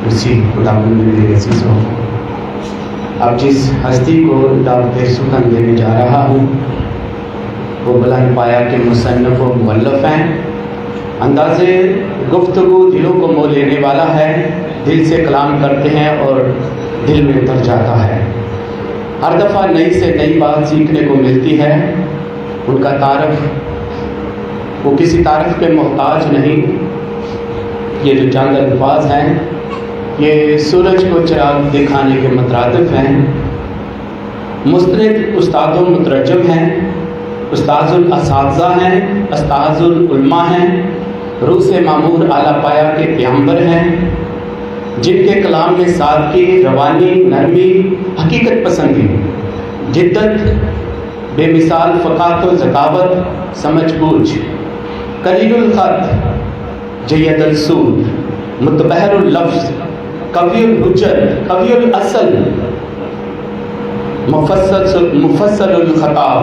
उसी खुदावंद अज़ीज़ हो। अब जिस हस्ती को दावत सुखन देने जा रहा हूँ वो बुलंद पाया के मुसन्निफ़ व मुअल्लिफ़ हैं। अंदाज़े गुफ्तगू दिलों को मोह लेने वाला है। दिल से कलाम करते हैं और दिल में उतर जाता है। हर दफ़ा नई से नई बात सीखने को मिलती है। उनका तारफ़ वो किसी तारीफ़ के मोहताज नहीं। ये जो चंद अल्फाज हैं ये सूरज को चिराग दिखाने के मुतरादिफ हैं। मुस्तनिद उस्ताद व मुतरजम हैं, उस्ताजुल असातिज़ा हैं, उस्ताजुल उलमा हैं, रूह से मामूर आला पाया के पैगंबर हैं, जिनके कलाम में सादगी, रवानी, नरमी, हकीकत पसंदी, जिद्दत, बेमिसाल फ़क़ात व ज़कावत, समझ बूझ, कलीलुल ख़त, जय्यदुल सूद, मुतबहरुल लफ्ज़, कवियुल हुज्जत, कवियुल असल, मुफस्सलुल ख़ताब,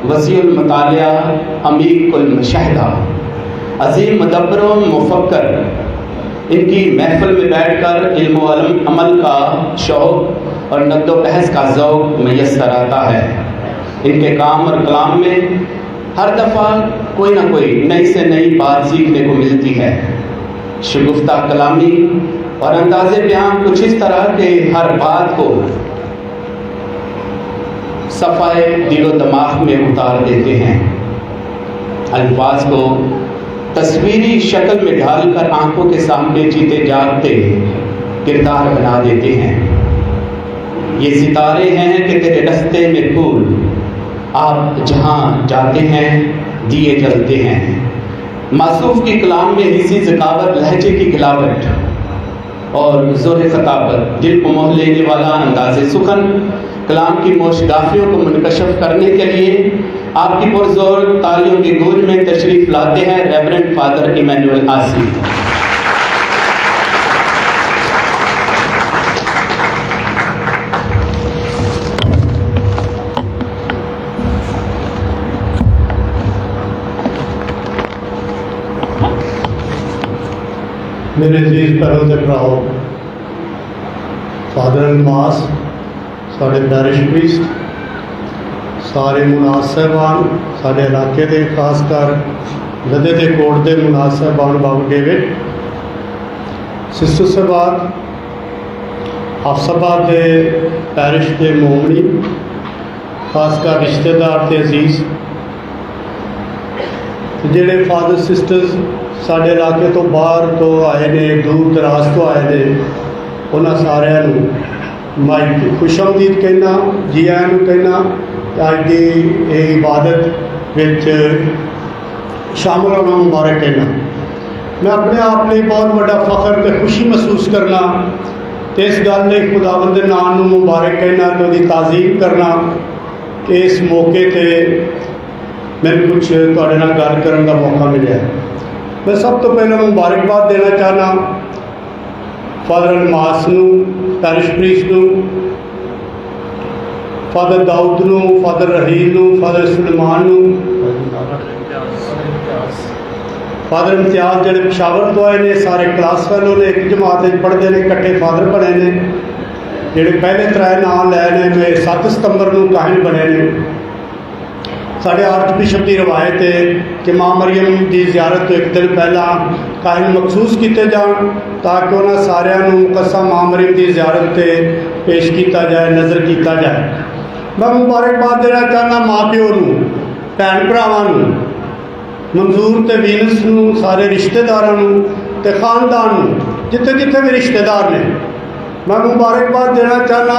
वसीउल मुतालिया, अमीकुल मुशाहिदा, अज़ीम मुदब्बिर व मुफ़क्कर। इनकी महफ़िल में बैठकर इल्म व अमल का शौक़ और नक़्द व बहस का ज़ौक़ मैसर आता है। इनके काम और कलाम में हर दफ़ा कोई ना कोई नई से नई बात सीखने को मिलती है। शगुफ्ता कलामी और अंदाज़े बयान कुछ इस तरह के हर बात को सफ़ाए दिलो दिमाग में उतार देते हैं। अल्फाज को तस्वीरी शक्ल में ढालकर आंखों के सामने जीते जागते किरदार बना देते हैं। ये सितारे हैं कि तेरे रास्ते में फूल, आप जहाँ जाते हैं दिए जलते हैं। मासूफ की कलाम में हिस्सी ज़कावत, लहजे की गिलावट और ज़ोर ख़ताबत, दिल को मोह लेने वाला अंदाज़े सुखन, कलाम की मोशगाफियों को मुनकशफ करने के लिए आपकी पुरज़ोर तालियों की गूंज में तशरीफ़ लाते हैं रेवरेंड फादर इमैनुअल आसी। मेरे अजीज भैनों ते भराओ, फादर अलमास, साढ़े पैरिश प्रीस्ट, सारे मुनाज़ साहबान, साढ़े इलाके के खासकर लदे के कोट के मुनाज़ साहबान, बाबू डेविड, सिस्टर साहबान, हाफसाबाद के पैरिश के मोमनी, खासकर रिश्तेदार ते अजीज़, जेड़े फादर सिस्टर्स साढ़े इलाके तो बाहर तो आए ने, दूर दराज तो आए ने, उन्होंने सारियां माई खुशआमदीद कहना, जी आयां कहना, अज की इबादत विच शामिल होना मुबारक कहना। मैं अपने आप में बहुत बड़ा फख्र ते खुशी महसूस करना तो इस गल ने खुदावंद दे नाम नूं मुबारक कहना तो उसकी ताज़ीम करना कि इस मौके पर मैंने कुछ तुहाडे नाल गल करन दा मौका मिला। मैं सब तो पहले मुबारकबाद देना चाहना फादर अलमास नूं, पैरिश प्रीस्ट नूं, फादर दाऊद नूं, फादर रहील नूं, फादर सुलेमान नूं, फादर इम्तियाज़ जिहड़े पेशावर तो आए ने, सारे क्लास फैलो ने, एक जमात पढ़ते हैं, इकट्ठे फादर बने ने, जिहड़े पहले त्रै नाम लै ने, मैं 7 सितंबर नूं काहिन बने ने। साढ़े आर्च बिशप की रवायत है कि माँ मरियम की ज़ियारत तो एक दिन पहला काहिन मखसूस किए जान ताकि उन्होंने सारिਆਂ ਨੂੰ मुकद्दसा माँ मरियम की ज़ियारत से पेश किया जाए, नज़र किया जाए। मैं मुबारकबाद देना चाहना माँ प्यो नूं, भैन भरावां नूं, मंजूर ते वीनस नूं, सारे रिश्तेदारां नूं ते खानदान नूं, जिथे जिथे भी रिश्तेदार ने। मैं मुबारकबाद देना चाहना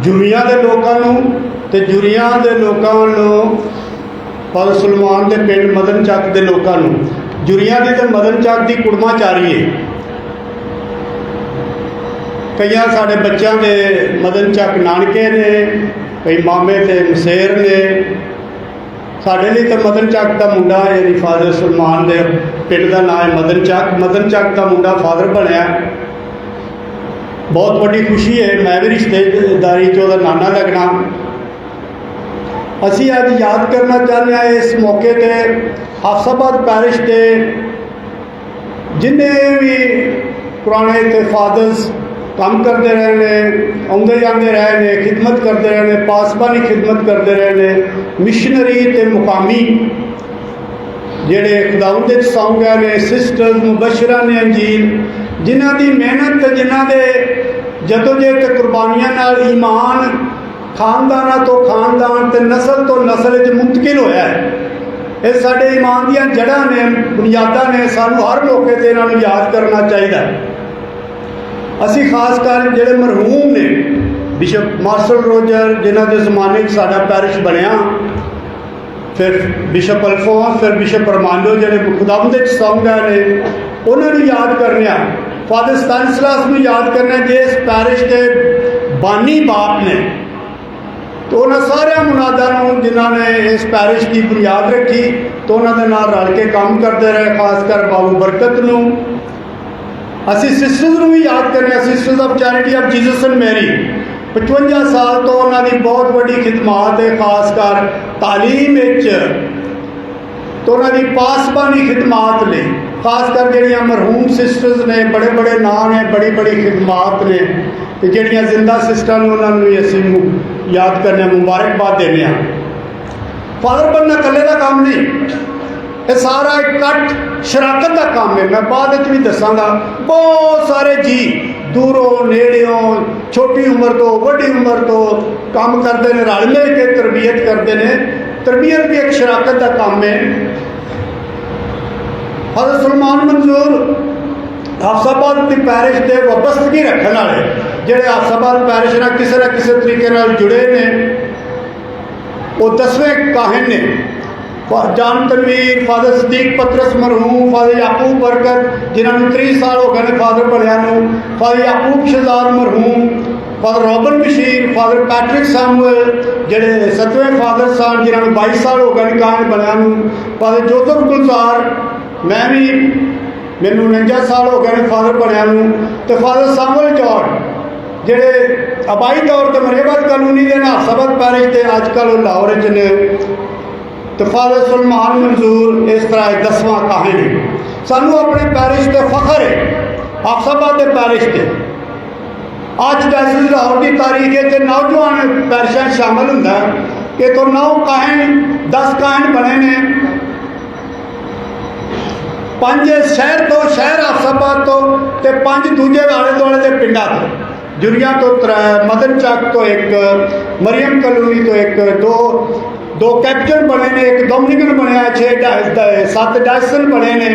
जुरिया के लोगों नूं ते जुरिया के लोगों नूं, फादर सुलेमान के पिंड मदन चक के लोगों नूं। जुरिया की तो मदन चक की कुड़माचारी है, कई साढ़े बच्चों के मदन चक नानके ने, कई मामे ते मसेर ने। साढ़े लिए तो मदन चक का मुंडा यानी फादर सुलेमान के पिंड का नाम है मदन चक। मदन चक का मुंडा फादर बनया, बहुत बड़ी खुशी है। मैं भी रिश्तेदारी चो नाना लगना। असी अज याद करना चाहते हैं इस मौके पर हाफसाबाद पैरिश के जिन्हें भी पुराने इतने फादर्स काम करते रहे ने, आते जाते रहे ने, खिदमत करते रहे ने, पासबानी खिदमत करते रहे ने, मिशनरी ते मुकामी जेड़े खुदावंद दे सौं गए ने, सिस्टर्स मुबशरा ने अंजील, जिन्हां दी मेहनत ते जिन्हां दे जदोजहद ते कुर्बानियां नाल ईमान खानदाना तो खानदान ते नस्ल तो नस्ल च मुंतकिल होया है। ये साडे ईमान दीयां जड़ां ने, बुनियादां ने, सानू हर मौके ते इन्हां नूं याद करना चाहिए। असी खास कर जेड़े मरहूम ने बिशप मार्शल रोजर जिन्हां दे ज़माने च साडा पैरिश बनया, फिर बिशप अल्फोंस, फिर बिशप अरमांडो जेड़े खुदावंद दे सौं गए ने, उन्हां नूं याद करने, फादर स्तानिस्लास नूं याद करने जिस पैरिश के बानी बाप ने, तो उन्होंने सारे मुनादा जिन्होंने इस पैरिश की बुनियाद रखी तो उन्होंने नाल रल के काम करते रहे, खासकर बाबू बरकत नूं। असी सिस्टर्स नूं भी याद करने, sisters of charity of Jesus and Mary 55 साल तो उन्होंने बहुत बड़ी खिदमात है, खासकर तालीम तो उन्होंने पासबानी खिदमात ने, खासकर जड़ियाँ मरहूम सिस्टर्स ने, बड़े बड़े नाम ने, बड़ी बड़ी खिदमात ने, तो जड़ियाँ जिंदा सिस्टर ने उन्होंने भी असी याद करने, मुबारकबाद देने। फादर बनना कल्ले का काम नहीं, ये सारा इकट्ठ शराकत का काम है। मैं बाद भी दसांगा, बहुत सारे जी दूरों नेड़ियों, छोटी उम्र तो बड़ी उम्र तो काम करते हैं, रल मिल के तरबियत करते हैं। तरबियत भी एक शराकत का काम है। हज़रत सुलेमान मंजूर हाफसाबाद की पैरिश के वाबस्तगी रखने वाले जोड़े हाफसाबाद पैरिश ना किसी तरीके जुड़े ने, वो 10वें काहिन ने, जान तनवीर, फादर सदीक पतरस मरहूम, फादर याकूब बरकत जिन्होंने 30 साल हो गए फादर बनिया, फादर याकूब शहजाद मरहूम, father Robin Bashir, father Patrick Samuel जेडे 7वें फादर सन जिन्होंने 22 साल हो गए काहिन बनिया, फादर जोसफ गुलजार, मैं भी मैनू 49 साल हो गए फादर बनिया, तो फादर सैमुअल जॉर्ज जेडे आबाई तौर पर मरियमत कॉलोनी के हाफसाबाद पैरिश के अजकल लाहौर च ने, तो फादर सुलेमान मंजूर इस तरह 10वां काहिन है। सानू अपने पैरिश के फखर है, हाफसाबाद के पैरिश के अज डायसिस लाहौर की तारीख नौजवान पैरिशा शामिल होंगे कि तो 9 काहिन 10 काहिन बने ने, 5 शहर तो शहर हाफसाबाद तो 5 दूजे आले दुआले के पिंडा तो, जुरिया तो 3, मदन चक तो 1, मरियम कॉलोनी तो 1, 2 कैप्टन बने ने, 1 डोमिनिकन बनया, 7 डायसन बने ने।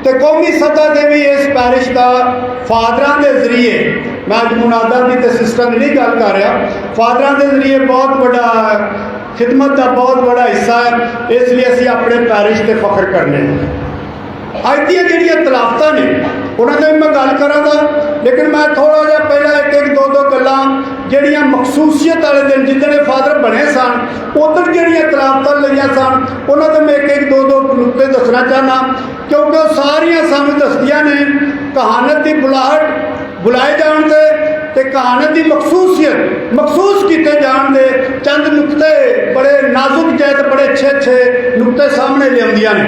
तो कौमी सतह पर भी इस पैरिश का फादर के जरिए, मैं अज मुनादा की तो सिस्टम नहीं गल कर रहा, फादर के जरिए बहुत बड़ा खिदमत का बहुत बड़ा हिस्सा है, इसलिए असी अपने पैरिश से फख्र करने। अज दियाँ तलाफत ने उन्होंने भी मैं गल करा, लेकिन मैं थोड़ा जहा पहला 1-2 गल्लां ਜਿਹੜੀਆਂ मखसूसियत वाले दिन जितने फादर बने सन उधर ਜਿਹੜੀਆਂ तलाफत लगियां सन उन्होंने तो मैं 1-2 नुकते दसना चाहना, क्योंकि वो सारियां सानू दसदियां ने कहानत की बुलाहट बुलाए जान दे ते कहानत की मखसूसियत महसूस किए जान दे चंद नुकते बड़े नाजुक जैत बड़े अच्छे नुकते सामने लियादियां ने।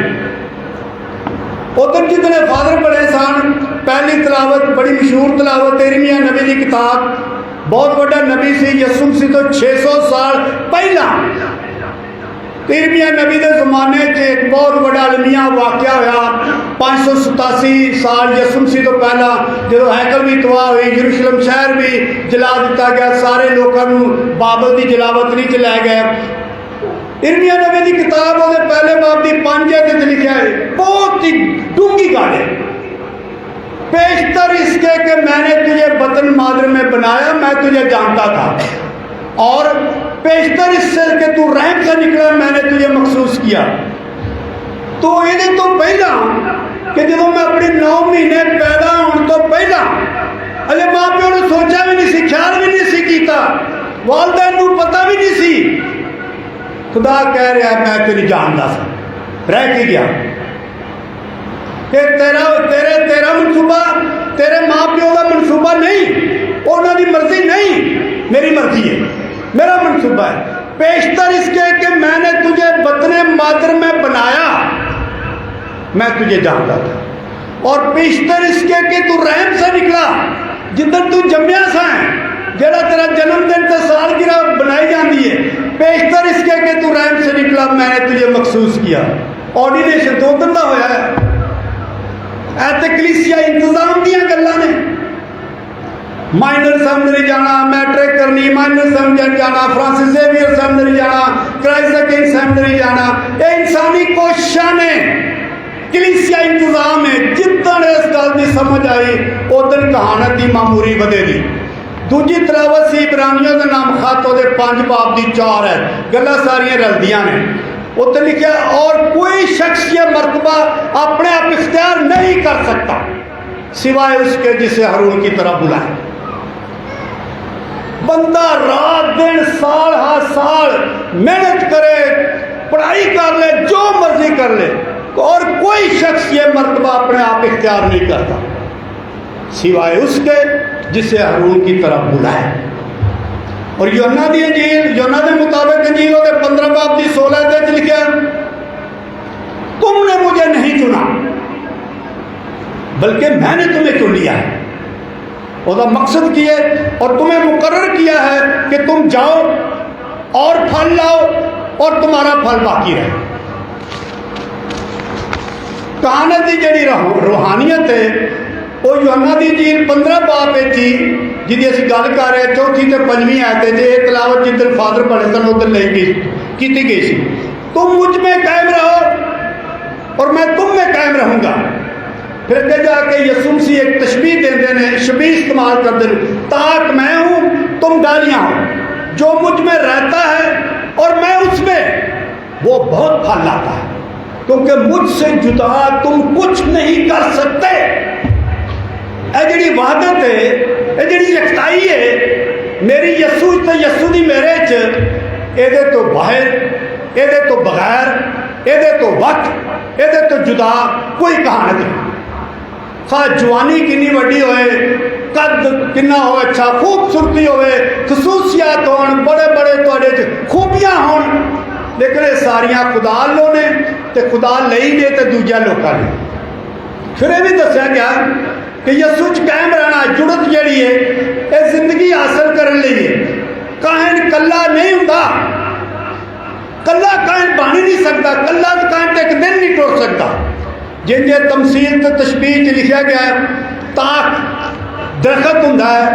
उधर जितने फादर बने सन, पहली तलावत बड़ी मशहूर तलावत यिर्मयाह नबी की किताब, बहुत बड़ा नबी से यसू मसीह तो 600 साल पहला, यिर्मयाह नबी के जमाने से एक बहुत बड़ा अलमिया वाक़या होया। 587 साल यसू मसीह तो पहला जो हैकल भी तबाह हुई, यरूशलेम शहर भी जला दिता गया, सारे लोगों को बाबल की जलावतनी च लै गए। यिर्मयाह नबी की किताब वो पहले बाब की 5 आयत लिखा है, बहुत ही डूंगी गल है। पेशतर इसके कि मैंने तुझे बतन मादर में बनाया, मैं तुझे जानता था, और पेशतर इससे कि तू रहम से निकला, मैंने तुझे महसूस किया। तो ये तो पहला कि जो मैं अपनी 9 महीने पैदा होने तो पहला अजे माँ प्यो ने सोचा भी नहीं सी, ख्याल भी नहीं सी किया, वालदैन को पता भी नहीं सी। खुदा कह रहा है मैं तेरी जानता सा, रह के गया कि तेरा मनसूबा तेरे माँ प्यो का मनसूबा नहीं, उन्होंने मर्जी नहीं, मेरी मर्जी है, मेरा मनसूबा है। पेशतर इसके कि मैंने तुझे बतने मादर में बनाया, मैं तुझे जानता था। और पेशतर इसके कि तू रहम से निकला जिधर तू जम्या सा है, जरा तेरा जन्मदिन तो सालगिरह बनाई जाती है, पेशतर इसके कि तू रहम से निकला, मैंने तुझे महसूस किया। ऑर्डिनेशन 2 दिन का होया है। ऐते कलीसिया इंतजाम दियां गल्लां ने। माइनर सेमिनरी जाना, मैट्रिक करनी, माइनर सेमिनरी जाना, फ्रांसिस जेवियर सेमिनरी जाना, क्राइस्ट द किंग सेमिनरी जाना, ये इंसानी कोशिशां ने, कलीसिया इंतजाम है। जितन इस गल की समझ आई उदन कहानत की मामूरी वधेगी। दूजी तलावत सी इब्रानियों का नाम खत, वो 5 बाब की 4 है, गल्लां सारियां रलदियां ने। उत्तर लिखा और कोई शख्स ये मर्तबा अपने आप इख्तियार नहीं कर सकता सिवाय उसके जिसे हारून की तरह बुलाए। बंदा रात दिन साल हा साल मेहनत करे, पढ़ाई कर ले, जो मर्जी कर ले, और कोई शख्स ये मर्तबा अपने आप इख्तियार नहीं करता सिवाय उसके जिसे हारून की तरफ बुलाए। और यूहन्ना दी इंजील, यूहन्ना के मुताबिक इंजील वो 15 बाब की 16 लिखा, तुमने मुझे नहीं चुना बल्कि मैंने तुम्हें चुन लिया है। उसका मकसद किया और तुम्हें मुकर्रर किया है कि तुम जाओ और फल लाओ और तुम्हारा फल बाकी रहे। कहानत की जी रूहानियत है वो यूहन्ना दी इंजील 15 बाब जी जिहदी असीं गल कर रहे, 4 ते 5 आयत जे तलावत जिधर फादर पढ़े सन उधर नहीं की गई सी। तुम मुझ में कायम रहो और मैं तुम में कायम रहूँगा। फिर अगे जाके यसू मसीह एक तशबीह देते हैं, शबीह इस्तेमाल करते हैं, ताक मैं हूँ तुम डालियाँ हो, जो मुझ में रहता है और मैं उसमें, वो बहुत फल लाता है, क्योंकि मुझसे जुदा तुम कुछ नहीं कर सकते। ये जी वहदत है, ये जी यकताई है, मेरी यसू तो यसू दी मेरे च, एदे तो बाहर, एदे तो बगैर, एदे तो वक्त, एदे तो जुदा कोई कहानत नहीं। खा जवानी कितनी वड्डी होए, कद कितना हो अच्छा, खूबसूरती होए, खसूसियात हो, बड़े बड़े तुहाडे च खूबियां हो, लेकिन ये सारियां खुदा लो ने ते खुदा लई ने ते दूजे लोगों ने। फिर यह भी दसिया गया कि यसू च कायम रहना, जुड़त जिहड़ी है ये जिंदगी हासिल करने लिए है। काहन कला नहीं हुंदा, कला काहन बन ही नहीं सकता, कला काहन एक दिन नहीं टुर सकता। जिंजे तमसील तो तशबीह च लिखा गया है, ताक दरखत हुंदा है,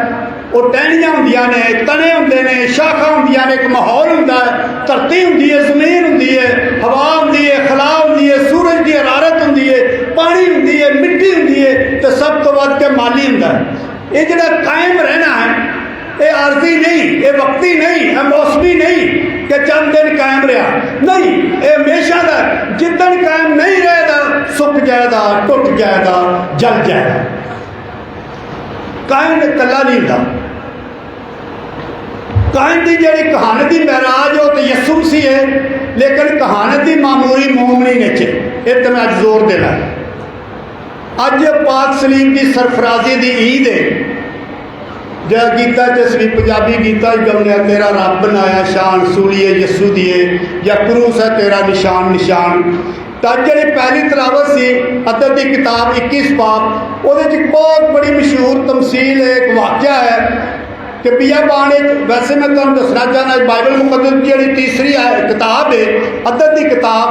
वो टहनियां हुंदियां ने, तने हुंदे ने, शाखा हुंदियां ने, एक माहौल हुंदा है, धरती हुंदी है, जमीन हुंदी है, हवा हुंदी है, खला हुंदी है, सूरज की हरारत हुंदी है, पानी हुंदी है, मिट्टी हुंदी है, तो सब तो वध के माली हुंदा है। ये जिहड़ा कायम रहना है ये आरजी नहीं, ये वक्ती नहीं, ये मौसमी नहीं कि चंद दिन कायम रहा, नहीं, ये हमेशा का। जिदन कायम नहीं रहेगा सुक जाएगा, टुट जाएगा, जल जाएगा। कायम कला नहीं होता। कायम की जी कहानत की महराज हो तो यसू मसीह है, लेकिन कहानत की मामूली मोमनी नेचे, ये तो मैं अज जोर देना। अज पाक सलीम की सरफराजी की ईद है। जो गीता च पंजाबी गीता गमने, तेरा रब बनाया शान सूलीए यसू दिए, या क्रूस है तेरा निशान निशान। तो जी पहली तलावत सी अदब की किताब 21 बाब, वो बहुत बड़ी मशहूर तमसील है, एक वाक्या है कि बियाबान, वैसे मैं तुम दसना चाहना बाइबल मुकद्दस जी तीसरी किताब है अदब की किताब,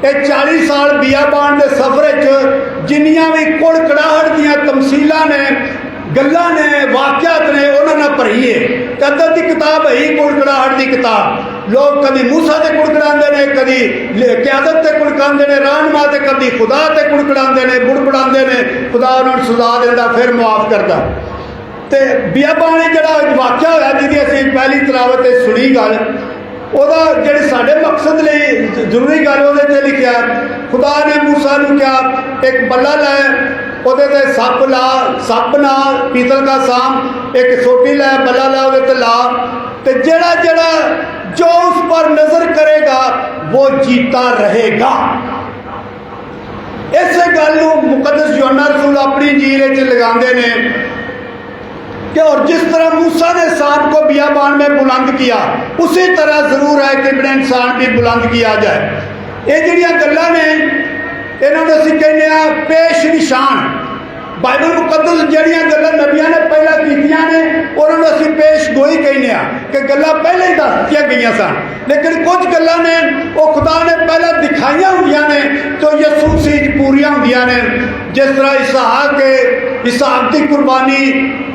ये 40 साल बियाबान के सफर जिन्नियां भी कुड़ कड़ाहट दियां तमसीलां ने, गल्लां ने, वाकियात ने, उन्होंने भरी है। अदब की किताब है ही कुड़कड़ाहट की किताब। लोग कभी मूसा से कुड़कड़ाते हैं, कभी क्यादत से कुड़काते हैं, रहनुमा से, कभी खुदा से कुड़कड़ाते हैं, बुड़बड़ाते हैं, खुदा उन्होंने सजा देता फिर मुआफ करता। तो बियाबान जरा वाक्या होया जिहदी असीं पहली तलावत सुनी गल, ਉਹਦਾ ਜਿਹੜੇ ਸਾਡੇ मकसद ਲਈ ਜ਼ਰੂਰੀ ਗੱਲ ਉਹਦੇ ਤੇ ਲਿਖਿਆ, खुदा ने मूसा ਨੂੰ ਕਿਹਾ एक बल्ला लै, ਉਹਦੇ ਤੇ सप ना पीतल का साम, एक सोटी लै, बल्ला लै, ਉਹਦੇ ਤੇ ला, तो जड़ा जड़ा जो उस पर नजर करेगा वो जीता रहेगा। इस गल मुकद्दस यूहन्ना रसूल अपनी इंजील च लगाते हैं कि और जिस तरह मूसा ने सांप को बियाबान में बुलंद किया, उसी तरह जरूर है कि इब्न इंसान भी बुलंद किया जाए। ये जिहड़ियां गल्लां ने इन्हां नूं असीं कहने पेश निशान, बाइबल मुकद्दस जड़ियाँ गल्लां नबियां ने पहला कीतियां ने उन्होंने असीं पेश गोई कहने कि गल्लां पहले ही दस दित्तियां गईयां सन, लेकिन कुछ गल्लां ने वो खुदा ने पहला दिखाइयां हुंदियां ने तो यसू मसीह पूरियां हुंदियां ने। जिस तरह इसहाक की कुर्बानी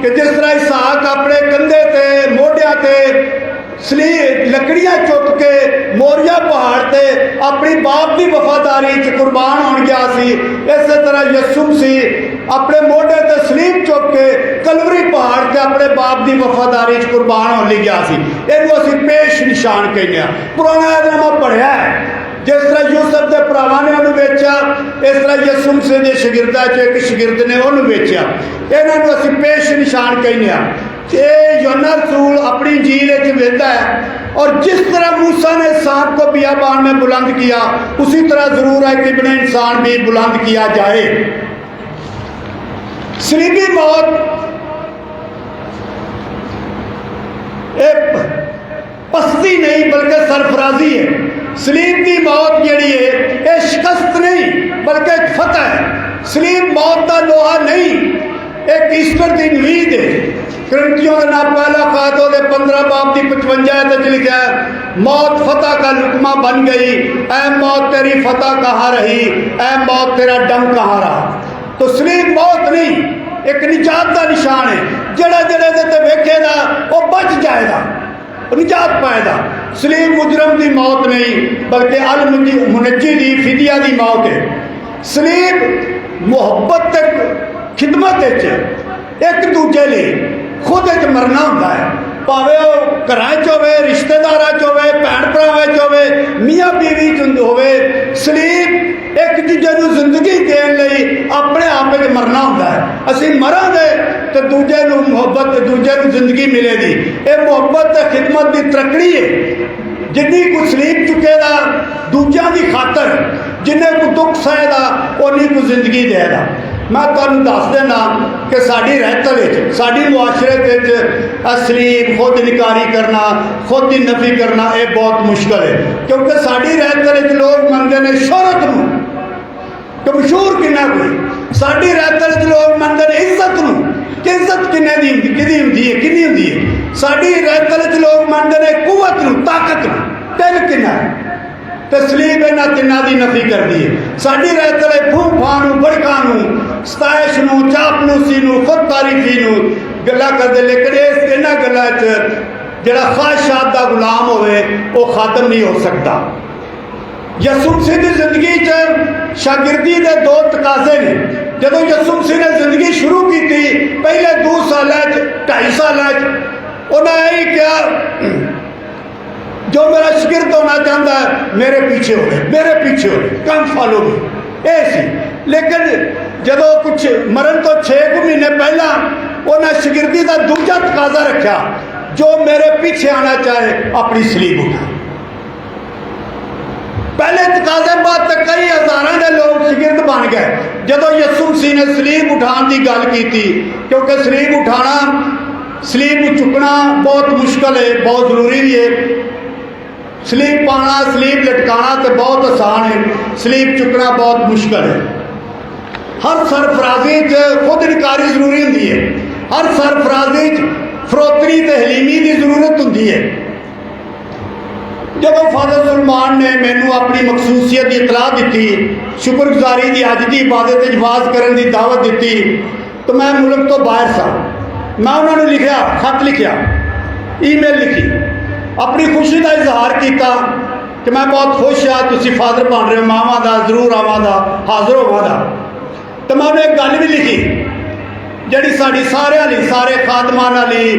कि जिस तरह इसहाक अपने कंधे ते मोढियां ते लकड़ियां चुक के मोरिया पहाड़ ते अपनी बाप की वफादारी च कुर्बान होने गया सी, इस तरह यसू मसीह अपने मोढे ते सलीब चुक के कलवरी पहाड़ ते अपने बाप की वफादारी च कुर्बान होने गया सी। इहनूं असीं पेश निशान कहने आ। पुराना नामा पढ़िया है, जिस तरह यूसुफ के भरावां ने उन्होंने वेचा, इस तरह यसू मसीह के शागिर्दां चों एक शागिर्द ने उन्होंने वेचा। इन्हां नूं असीं पेश निशान कहने आ। ये यूहन्ना रसूल अपनी इंजील वेचता है, और जिस तरह मूसा ने सांप को बियाबान में बुलंद किया उसी तरह जरूर है कि इब्ने इंसान भी बुलंद किया जाए। सलीबी मौत एक पस्ती नहीं बल्कि सरफराजी है। सलीब की मौत जिहड़ी है ये शिकस्त नहीं बल्कि एक फतह है। सलीब मौत का लोहा नहीं, एक ईस्टर की उम्मीद है। करंथियों का नाम पहला खातो 15 बाब की 55 लिखा है, मौत फतह का लुकमा बन गई, ऐ मौत तेरी फतह कहाँ रही, ऐ मौत तेरा डंक कहाँ रहा। तो सलीब मौत नहीं, एक निजात का निशान है। जड़ा जड़े ते वेखेगा वो बच जाएगा, निजात पाएगा। सलीब मुजरम की मौत नहीं बल्कि अल मुनज्जी की फिदिया की मौत है। सलीब मुहब्बत खिदमत एक दूजे लिए खुद च मरना होता है, भावें वो घर होवे, रिश्तेदार होवे, भैन भरावां होवे, मियाँ बीवी होवे। सलीब एक दूजे को जिंदगी देने अपने आप में मरना होता है। असीं मरांगे तो दूजे को मुहब्बत, दूजे को जिंदगी मिलेगी। ये मुहब्बत खिदमत की तरक्की है। जिन्नी को सलीब चुकेगा दूजियां की खातर, जिन्हें को दुख सहेगा उन्नी को जिंदगी देगा। मैं तुहानूं दस देना कि साड़ी रहतल साड़ी मुआशरे सलीब खुद इनकारी करना, खुद की नफी करना ये बहुत मुश्किल है, क्योंकि साड़ी रहतल लोग मनते हैं शोहरत नूं कि मशहूर किन्ना कोई। साड़ी रहतल लोग मनते हैं इज्जत नूं कि इज्जत किन्ने दी किहदी हुंदी है, किन्नी हुंदी है। साड़ी रहतल लोग मनते हैं कुवत नूं, ताकत नूं, दिल किन्ना है। तो सलीब इन्हां तिन्नां दी नफी करती है। साड़ी रहतल फूफां नूं, बड़कां नूं, सताइश नूं, चापलूसी नूं, खुद तारीफी नूं गल्लां करदे, लेकिन इन्हां गल्लां च जिहड़ा ख्वाहिशात दा गुलाम होवे वो खात्म नहीं हो सकता। यसू मसीह की जिंदगी च शागिर्दी के दो तकाजे ने। जदों यसू मसीह ने जिंदगी शुरू की थी, पहले 2 साल 2.5 साल उन्हें यही कहा, जो मेरा शागिर्द होना चाहता है मेरे पीछे हो गए, मेरे पीछे हो गए, कम फॉलो भी ऐसी। लेकिन जदों कुछ मरण तो 6 महीने पहला उन्हें शागिर्दी का दूजा तकाजा रखा, जो मेरे पीछे आना चाहे अपनी सलीब उठाए। पहले तकाजे बाद तक कई हज़ारों के लोग शागिर्द बन गए। जदों यसू मसीह ने सलीब उठाने की गल की थी, क्योंकि सलीब उठाना, सलीब चुकना बहुत मुश्किल है, बहुत जरूरी भी है। सलीब पाना, सलीब लटकाना तो बहुत आसान है, सलीब चुकना बहुत मुश्किल है। हर सरफराजी खुद इनकारी जरूरी होंगी है, हर सरफराजी फरोतनी तो हलीमी की जरूरत होंगी है। जब फादर सुलमान ने मैनू अपनी मखसूसियत की इतलाह दी, शुक्रगुजारी की अज की इबादत वाज करने की दावत दी, तो मैं मुल्क तो बाहर सा। मैं उन्होंने लिखा, खत लिखा, ईमेल लिखी, अपनी खुशी का इजहार किया कि मैं बहुत खुश हाँ, तुसीं फादर बन रहे हो, मावां दा जरूर आवांगा, हाज़र होवांगा। तो मैं उन्हें एक गल भी लिखी जिहड़ी साडी सारिआं लई, सारे खादमां लई,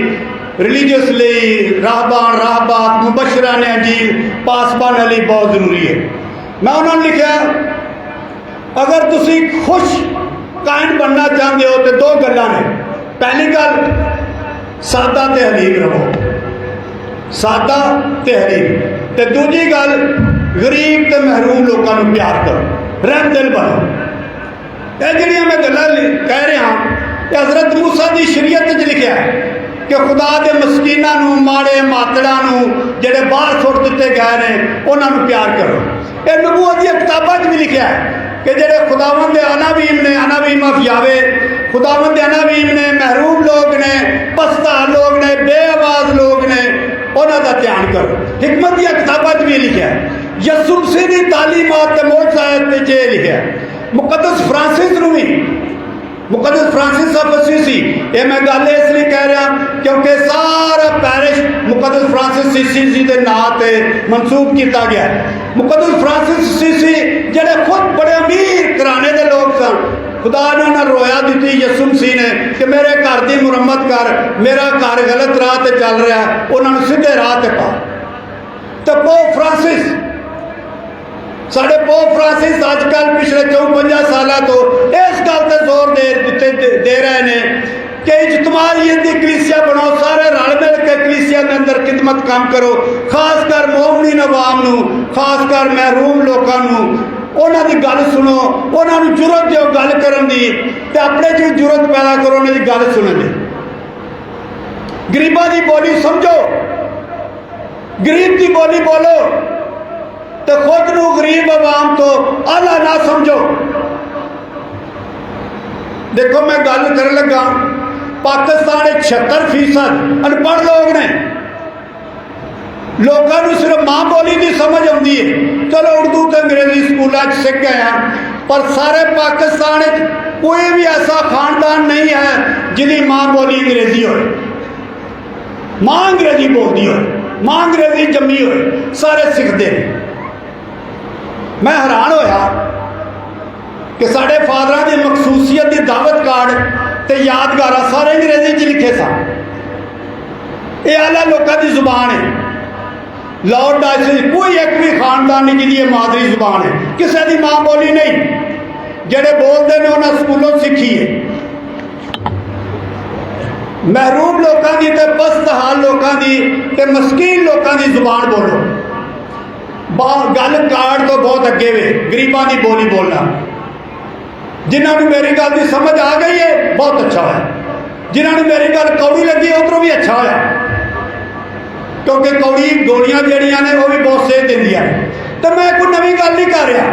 रिलीजियस लई, राहबान, राहबात, मुबशरान अंजील, पासबान लई बहुत जरूरी है। मैं उन्होंने लिखा, अगर तुसीं खुश कायन बनना चाहते हो तो 2 गल्लां ने। पहली गल, सादा ते हलीम रहो, सादा ते हलीम। ते दूजी गल, गरीब ते महरूम लोगों को प्यार करो, रहम दिल बनो। ये जिहड़ियां मैं गल्लां कह रहा, हज़रत मूसा की शरीयत च लिखा है कि खुदा के मस्कीनां नूं, माड़े मातड़ां नूं जिहड़े बाहर सुट दिते गए ने उन्हां नूं प्यार करो। ये नबूवत दी किताबां च भी लिखा है कि जेडे खुदावंद अनावीम ने, अनावीम ऑफ यावे, खुदावंद अनावीम ने, महरूम लोग ने, पस्ता लोग ने, बेआवाज लोग ने, उन्हों का ध्यान करो। हिकमत दिया किताबों भी लिखा, यसुफ मसीह की तालीमात मोहसायत जे लिखा, मुकद्दस फ्रांसिस भी, मुकद्दस फ्रांसिस ऑफ असीसी, ये मैं गल इसलिए कह रहा क्योंकि सारा पैरिश मुकद्दस फ्रांसिस असीसी के नाम से मनसूब किया गया। मुकद्दस फ्रांसिस असीसी जेडे खुद बड़े अमीर घराने के लोग सन, खुदा ने उन्हें रोया दी यसु मसीह ने कि मेरे घर की मुरम्मत कर, मेरा घर गलत राह से चल रहा है, उन्होंने सीधे राह से पा। तो पोप फ्रांसिस, साढ़े पोप फ्रांसिस अजकल पिछले 54 सालों तो इस गल पर जोर दे रहे हैं कि इज्तमाहीयत की कलीसिया बनो, सारे रल मिल के कलीसिया के अंदर खिदमत काम करो, खासकर मोमनीन अवाम नूं, खासकर महरूम लोगों नूं, उन्हां दी गल सुनो, उन्हां नूं जुरत दिओ गल करन दी, ते अपने च जुरत पैदा करो उन्हां दी गल सुनन दी। गरीबां दी बोली समझो, गरीब की बोली बोलो, तो खुद नूं गरीब अवाम तो आला ना समझो। देखो मैं गल कर लगा, पाकिस्तान 76% अनपढ़ लोग ने, लोगों को सिर्फ माँ बोली की समझ आती है, चलो उर्दू तो अंग्रेजी स्कूलों सीख गए हैं, पर सारे पाकिस्तान कोई भी ऐसा खानदान नहीं है जिसकी माँ बोली अंग्रेजी हो, माँ अंग्रेजी बोलती हो, माँ अंग्रेजी जमी हो, सारे सीखते हैं। मैं हैरान होया कि साढ़े फादर की मखसूसियत की दावत कार्ड ते यादगार सारे अंग्रेजी च लिखे सन। ये आला लोगों की जुबान है, लॉर्ड डाइस कोई एक भी खानदान नहीं जिसकी मादरी जुबान है, किसी की माँ बोली नहीं, जेडे बोलते हैं उन्हें स्कूलों सीखी है। महरूम लोगों की, पस्त हाल लोगों की, मस्कीन लोगों की जुबान बोलो। गल कार्ड तो बहुत अगे वे, गरीबों की बोली बोलना। जिन्होंने मेरी गल की समझ आ गई है बहुत अच्छा है, जिन्होंने मेरी गल कौड़ी लगी उधरों भी अच्छा होया, क्योंकि कौड़ी गोलियां जड़ियां ने वो भी बहुत सेहत देंदियां ने। तो मैं कोई नवी गल नहीं कर रहा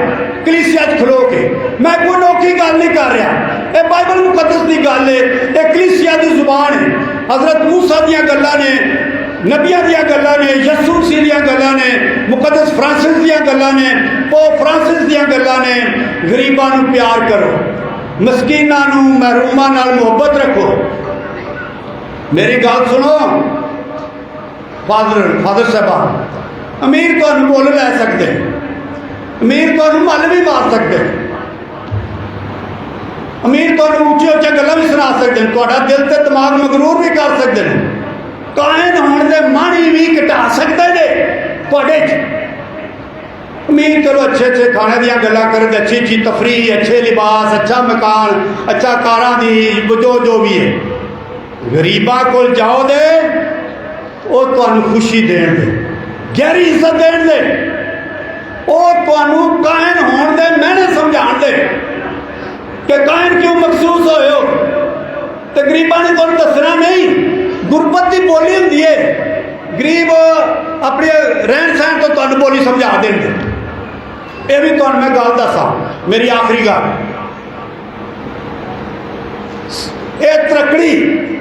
कलीसिया खलो के, मैं कोई नौखी गल नहीं कर रहा, ये बाइबल मुकद्दस की गल है, ये कलीसिया की जुबान है। हजरत मूसा दी गल्लां ने, नबियां दी गल्लां ने, यसू मसीह दी गल्लां ने, मुकद्दस फ्रांसिस दी गल्लां ने, पोप फ्रांसिस दी गल्लां ने। गरीबां नूं प्यार करो, मस्कीनां नूं, महरूमां नाल मुहब्बत रखो। मेरी गल सुनो फादर साहबान, अमीर तुहानूं मुल लै सकते, अमीर तुहानूं मल भी मार सकते, अमीर तुहानूं ऊंची ऊंची गल्लां भी सुना सकते हैं, तुहाडा दिल ते दिमाग मगरूर भी कर सकते हैं, कायन होने के माणी भी घटा सकते हैं तुहाडे च। अमीर चलो अच्छे अच्छे खाने दी गल्लां करदे, अच्छी अच्छी तफरी, अच्छे लिबास, अच्छा मकान, अच्छा कारां दी जो भी है। गरीबां कोल जाओ दे वो तुहानूं खुशी देण दे, गहरी इज्जत देण दे, वो तुहानूं कायन होने दे मैंने समझाण दे कि कायन क्यों मखसूस होए हो। तो गरीबां ने तुहानूं दसना नहीं, गुरबत की बोली होंदी है, गरीब अपने रहन सहन तो तुहानूं बोली समझा देंगे। ये भी तुहानूं मैं गल दसा, मेरी आखिरी गल, ये तरकड़ी,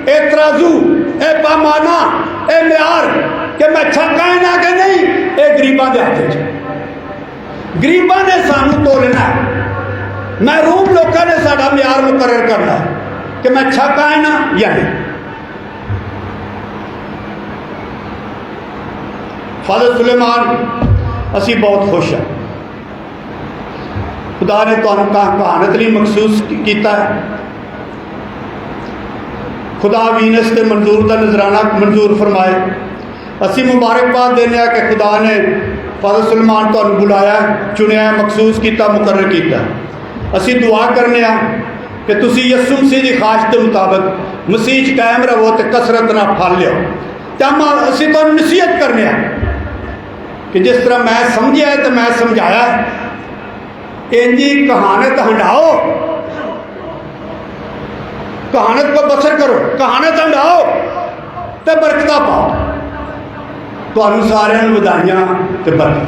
ये तराजू, ये पैमाना, ये म्यार कि मैं छक्का ना कि नहीं, ये गरीबां दे हत्थ च। गरीबां ने सानूं तोलना है, महरूम लोगों ने साडा म्यार मुकर्रर करना है कि मैं छक्का है ना या नहीं। फादर सुलेमान असी बहुत खुश हैं, खुदा ने तुहानूं कहानत लिए मखसूस किया है। खुदा वीनस के मंजूर का नजराना मंजूर फरमाए। असी मुबारकबाद देने कि खुदा ने फादर सुलेमान तुहानूं बुलाया, चुनिया, मखसूस किया, मुकर्रर किया। असी दुआ करने कि तुसी यसू मसीह की खाश के मुताबिक मसीह च कायम रहो तो कसरत ना फल लियो। तो असी तुहानूं नसीहत करने कि जिस तरह मैं समझिया है तो मैं समझाया, इंजी कहानत हंडाओ, कहानत को बसर करो, कहानत हंडाओ तो बरकत पाओ। तुहानूं सारिआं नूं वधाइयां ते बरकत।